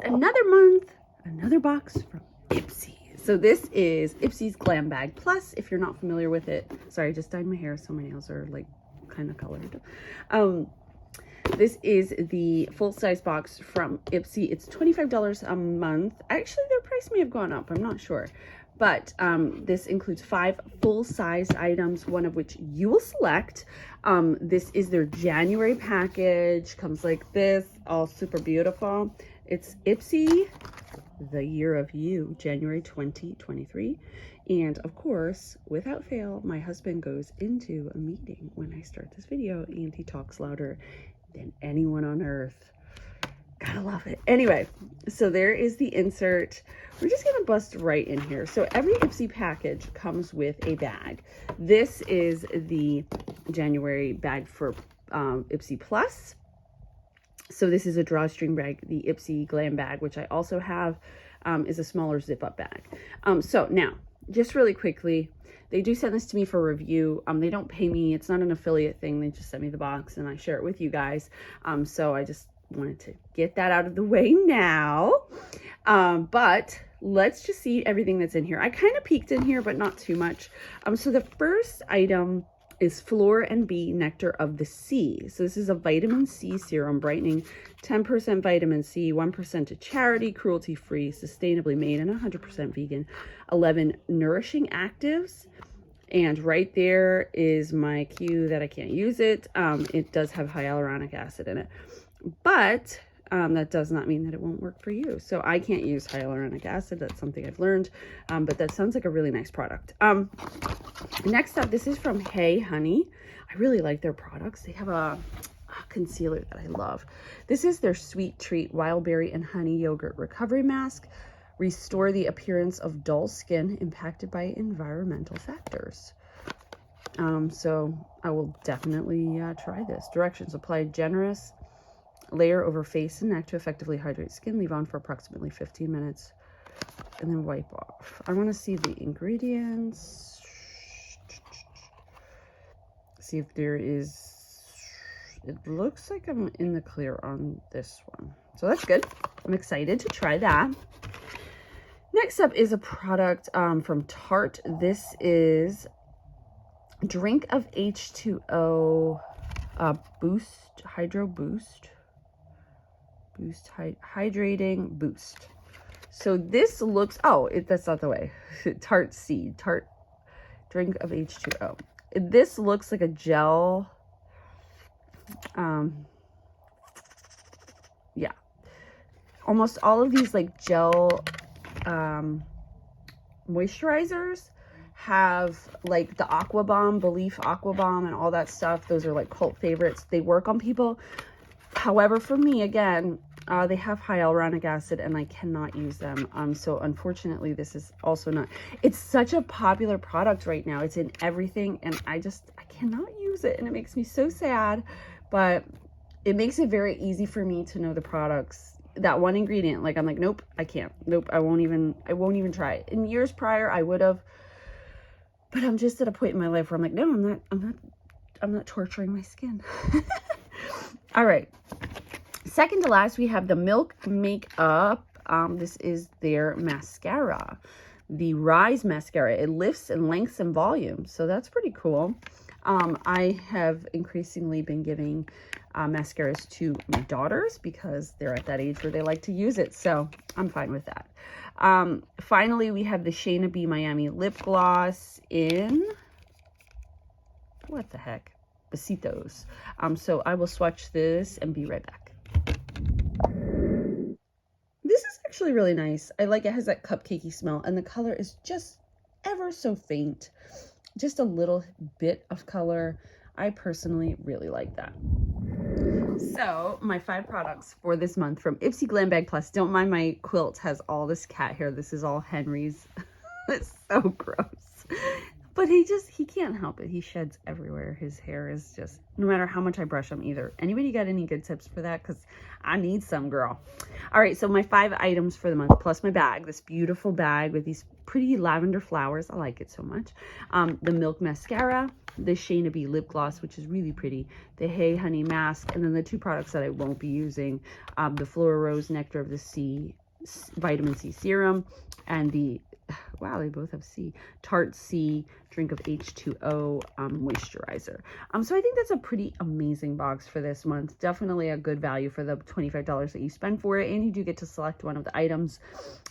another month, another box from Ipsy. So this is Ipsy's Glam Bag Plus. If you're not familiar with it, sorry, I just dyed my hair so my nails are like kind of colored. This is the full-size box from Ipsy. It's $25 a month. Actually, their price may have gone up. I'm not sure. But this includes 5 full-size items, one of which you will select. This is their January package. Comes like this, all super beautiful. It's Ipsy, the year of you, January 2023. And of course, without fail, my husband goes into a meeting when I start this video, and he talks louder than anyone on earth. Gotta love it. Anyway, so there is the insert. We're just gonna bust right in here. So every Ipsy package comes with a bag. This is the January bag for Ipsy Plus. So this is a drawstring bag. The Ipsy Glam bag, which I also have, is a smaller zip up bag. So now, just really quickly, they do send this to me for review. They don't pay me. It's not an affiliate thing. They just send me the box and I share it with you guys. So I just wanted to get that out of the way now. But let's just see everything that's in here. I kind of peeked in here, but not too much. So the first item is Flora and Bee Nectar of the Sea. So this is a vitamin C serum, brightening, 10% vitamin C, 1% to charity, cruelty-free, sustainably made, and 100% vegan. 11 nourishing actives. And right there is my cue that I can't use it. It does have hyaluronic acid in it. But that does not mean that it won't work for you. So I can't use hyaluronic acid. That's something I've learned. But that sounds like a really nice product. Next up, this is from Hey Honey. I really like their products. They have a concealer that I love. This is their Sweet Treat Wild Berry and Honey Yogurt Recovery Mask. Restore the appearance of dull skin impacted by environmental factors. So I will definitely try this. Directions: apply generous layer over face and neck to effectively hydrate skin. Leave on for approximately 15 minutes and then wipe off. I want to see the ingredients. See if there is, it looks like I'm in the clear on this one. So that's good. I'm excited to try that. Next up is a product from Tarte. This is Drink of H2O Boost, Hydro Boost. Hydrating Boost. So this looks, that's not the way. Tarte Seed, Tarte Drink of H2O. This looks like a gel. Yeah. Almost all of these like gel moisturizers have like the Aqua Bomb, Belief Aqua Bomb, and all that stuff. Those are like cult favorites. They work on people. However, for me, again, they have hyaluronic acid and I cannot use them. So unfortunately, this is also not, it's such a popular product right now. It's in everything and I cannot use it and it makes me so sad, but it makes it very easy for me to know the products. That one ingredient, like I'm like, nope, I can't. Nope, I won't even try it. In years prior, I would have, but I'm just at a point in my life where I'm like, no, I'm not torturing my skin. All right. Second to last, we have the Milk Makeup. This is their mascara, the Rise Mascara. It lifts and lengths and volume, so that's pretty cool. I have increasingly been giving mascaras to my daughters because they're at that age where they like to use it, so I'm fine with that. Finally, we have the Shayna B Miami Lip Gloss in, what the heck, Besitos. So I will swatch this and be right back. This is actually really nice. I like it. It has that cupcakey smell and the color is just ever so faint. Just a little bit of color. I personally really like that. So my 5 products for this month from Ipsy Glam Bag Plus. Don't mind my quilt has all this cat hair. This is all Henry's. It's so gross. But he can't help it. He sheds everywhere. His hair is just, no matter how much I brush him either. Anybody got any good tips for that? Because I need some, girl. All right, so my 5 items for the month, plus my bag, this beautiful bag with these pretty lavender flowers. I like it so much. The Milk Mascara, the Shayna B lip gloss, which is really pretty, the Hey Honey mask, and then the 2 products that I won't be using, the Flora Rose Nectar of the Sea vitamin C serum, and the, wow, they both have C, Tarte C Drink of H2O moisturizer. So I think that's a pretty amazing box for this month. Definitely a good value for the $25 that you spend for it, and you do get to select one of the items.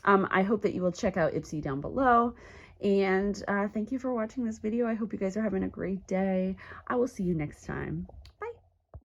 I hope that you will check out Ipsy down below. And thank you for watching this video. I hope you guys are having a great day. I will see you next time.